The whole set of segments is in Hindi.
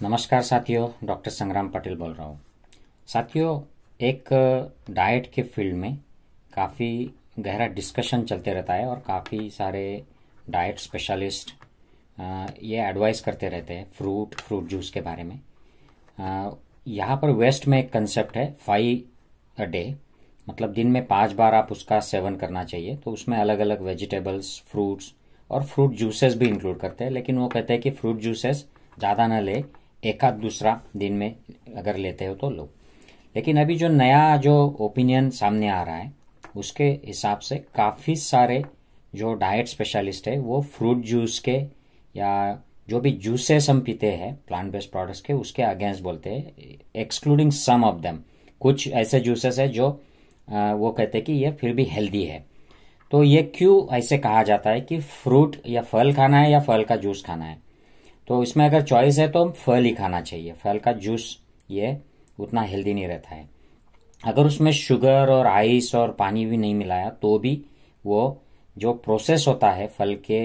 नमस्कार साथियों, डॉक्टर संग्राम पटेल बोल रहा हूँ। साथियों, एक डाइट के फील्ड में काफ़ी गहरा डिस्कशन चलते रहता है और काफ़ी सारे डाइट स्पेशलिस्ट ये एडवाइस करते रहते हैं फ्रूट जूस के बारे में। यहाँ पर वेस्ट में एक कंसेप्ट है 5 अ डे, मतलब दिन में 5 बार आप उसका सेवन करना चाहिए। तो उसमें अलग अलग वेजिटेबल्स, फ्रूट्स और फ्रूट जूसेस भी इंक्लूड करते हैं, लेकिन वो कहते हैं कि फ्रूट जूसेस ज़्यादा ना ले, एक आध दूसरा दिन में अगर लेते हो तो लो। लेकिन अभी जो नया जो ओपिनियन सामने आ रहा है उसके हिसाब से काफ़ी सारे जो डाइट स्पेशलिस्ट है वो फ्रूट जूस के या जो भी जूसेस हम पीते हैं प्लांट बेस्ड प्रोडक्ट्स के, उसके अगेंस्ट बोलते हैं, एक्सक्लूडिंग सम ऑफ देम। कुछ ऐसे जूसेस है जो वो कहते हैं कि ये फिर भी हेल्दी है। तो ये क्यों ऐसे कहा जाता है कि फ्रूट या फल खाना है या फल का जूस खाना है? तो इसमें अगर चॉइस है तो फल ही खाना चाहिए। फल का जूस ये उतना हेल्दी नहीं रहता है। अगर उसमें शुगर और आइस और पानी भी नहीं मिलाया तो भी वो जो प्रोसेस होता है फल के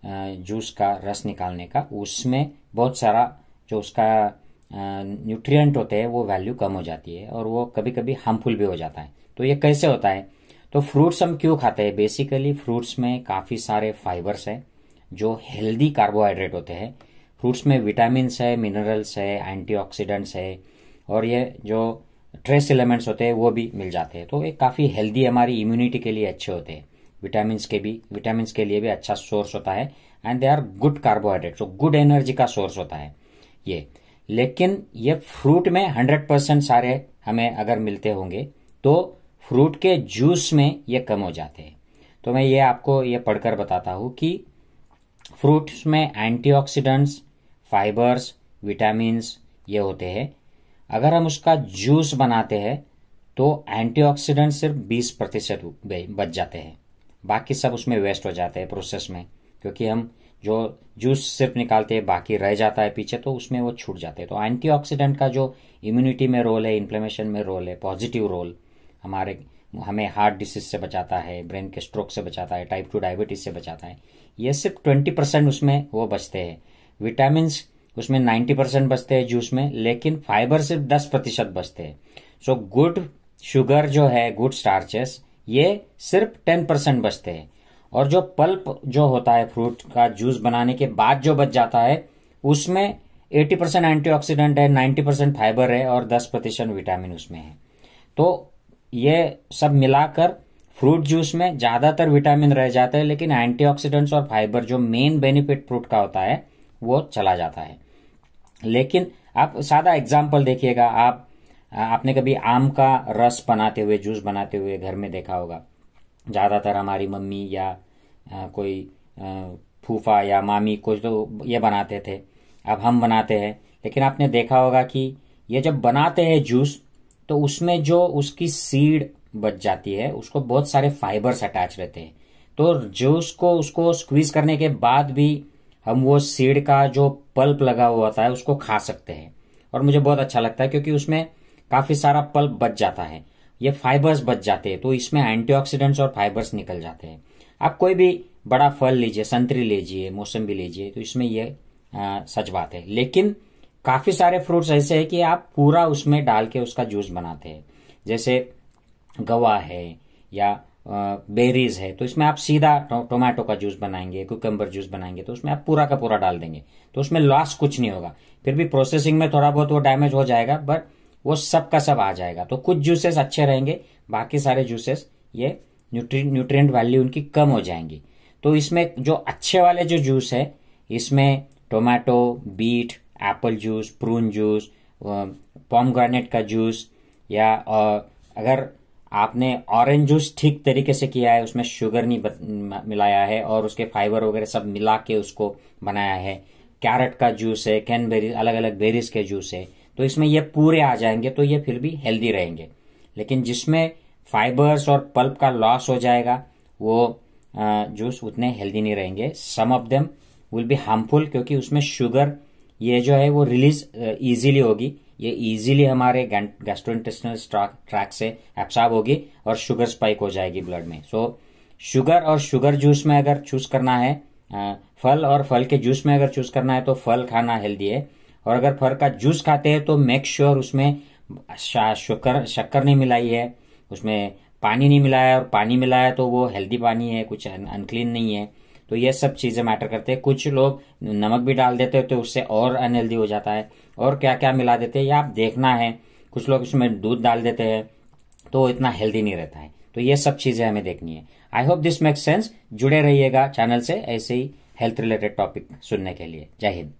जूस का रस निकालने का, उसमें बहुत सारा जो उसका न्यूट्रिएंट होते हैं वो वैल्यू कम हो जाती है और वो कभी कभी हार्मफुल भी हो जाता है। तो ये कैसे होता है? तो फ्रूट्स हम क्यों खाते हैं? बेसिकली फ्रूट्स में काफ़ी सारे फाइबर्स है जो हेल्दी कार्बोहाइड्रेट होते हैं। फ्रूट्स में विटामिन्स है, मिनरल्स है, एंटीऑक्सीडेंट्स है और ये जो ट्रेस एलिमेंट्स होते हैं वो भी मिल जाते हैं। तो ये काफ़ी हेल्दी, हमारी इम्यूनिटी के लिए अच्छे होते हैं। विटामिन्स के लिए भी अच्छा सोर्स होता है and they are good carbohydrate, तो गुड एनर्जी का सोर्स होता है ये। लेकिन ये फ्रूट में 100% सारे हमें अगर मिलते होंगे तो फ्रूट के जूस में ये कम हो जाते हैं। तो मैं ये आपको ये पढ़कर बताता हूँ कि फ्रूट्स में एंटीऑक्सीडेंट्स, फाइबर्स, विटामिन्स ये होते हैं। अगर हम उसका जूस बनाते हैं तो एंटीऑक्सीडेंट सिर्फ 20% बच जाते हैं, बाकी सब उसमें वेस्ट हो जाते हैं प्रोसेस में, क्योंकि हम जो जूस सिर्फ निकालते हैं बाकी रह जाता है पीछे, तो उसमें वो छूट जाते हैं। तो एंटीऑक्सीडेंट का जो इम्यूनिटी में रोल है, इन्फ्लेमेशन में रोल है, पॉजिटिव रोल, हमें हार्ट डिसीज से बचाता है, ब्रेन के स्ट्रोक से बचाता है, टाइप 2 डायबिटीज से बचाता है। ये सिर्फ 20% उसमें वो बचते हैं। विटामिन उसमें 90% बचते हैं जूस में, लेकिन फाइबर सिर्फ 10% बचते हैं। सो गुड शुगर जो है, गुड स्टार्चेस, ये सिर्फ 10% बचते हैं। और जो पल्प जो होता है फ्रूट का जूस बनाने के बाद जो बच जाता है उसमें 80% एंटीऑक्सीडेंट है, 90% फाइबर है और 10% विटामिन उसमें है। तो ये सब मिलाकर फ्रूट जूस में ज्यादातर विटामिन रह जाते हैं, लेकिन एंटीऑक्सीडेंट्स और फाइबर जो मेन बेनिफिट फ्रूट का होता है वो चला जाता है। लेकिन आप सादा एग्जाम्पल देखिएगा, आपने कभी आम का रस बनाते हुए, जूस बनाते हुए घर में देखा होगा। ज्यादातर हमारी मम्मी या कोई फूफा या मामी कोई तो ये बनाते थे, अब हम बनाते हैं। लेकिन आपने देखा होगा कि ये जब बनाते हैं जूस तो उसमें जो उसकी सीड बच जाती है उसको बहुत सारे फाइबर्स अटैच रहते हैं। तो जूस को उसको स्क्वीज करने के बाद भी हम वो सीड का जो पल्प लगा हुआ होता है उसको खा सकते हैं, और मुझे बहुत अच्छा लगता है क्योंकि उसमें काफी सारा पल्प बच जाता है, ये फाइबर्स बच जाते हैं। तो इसमें एंटीऑक्सीडेंट्स और फाइबर्स निकल जाते हैं। आप कोई भी बड़ा फल लीजिए, संतरी लीजिए, मौसम्बी लीजिए, तो इसमें ये सच बात है। लेकिन काफी सारे फ्रूट्स ऐसे हैं कि आप पूरा उसमें डाल के उसका जूस बनाते हैं, जैसे गवा है या बेरीज है, तो इसमें आप सीधा टोमेटो का जूस बनाएंगे, कुकम्बर जूस बनाएंगे, तो उसमें आप पूरा का पूरा डाल देंगे, तो उसमें लॉस कुछ नहीं होगा। फिर भी प्रोसेसिंग में थोड़ा बहुत वो डैमेज हो जाएगा, बट वो सब का सब आ जाएगा। तो कुछ जूसेस अच्छे रहेंगे, बाकी सारे जूसेस ये न्यूट्रिएंट वैल्यू उनकी कम हो जाएंगी। तो इसमें जो अच्छे वाले जो जूस है, इसमें tomato, beet, apple juice, prune juice, pomegranate का जूस, या अगर आपने ऑरेंज जूस ठीक तरीके से किया है, उसमें शुगर नहीं मिलाया है और उसके फाइबर वगैरह सब मिला के उसको बनाया है, कैरेट का जूस है, कैनबेरी, अलग अलग बेरीज के जूस है, तो इसमें ये पूरे आ जाएंगे, तो ये फिर भी हेल्दी रहेंगे। लेकिन जिसमें फाइबर्स और पल्प का लॉस हो जाएगा वो जूस उतने हेल्दी नहीं रहेंगे। Some of them will be harmful, क्योंकि उसमें शुगर ये जो है वो रिलीज इजीली होगी, ये इजीली हमारे गैस्ट्रोइंटेस्टिनल ट्रैक से एब्सॉर्ब होगी और शुगर स्पाइक हो जाएगी ब्लड में। सो शुगर और शुगर जूस में अगर चूज करना है, फल और फल के जूस में अगर चूज करना है तो फल खाना हेल्दी है, और अगर फर का जूस खाते हैं तो मेक श्योर उसमें शक्कर नहीं मिलाई है, उसमें पानी नहीं मिलाया है, और पानी मिलाया तो वो हेल्दी पानी है, कुछ अनक्लीन नहीं है। तो ये सब चीजें मैटर करते हैं। कुछ लोग नमक भी डाल देते हैं तो उससे और अनहेल्दी हो जाता है, और क्या क्या मिला देते हैं ये आप देखना है। कुछ लोग उसमें दूध डाल देते हैं तो इतना हेल्दी नहीं रहता है। तो ये सब चीजें हमें देखनी है। I hope this makes sense. जुड़े रहिएगा चैनल से ऐसे ही हेल्थ रिलेटेड टॉपिक सुनने के लिए। जय हिंद।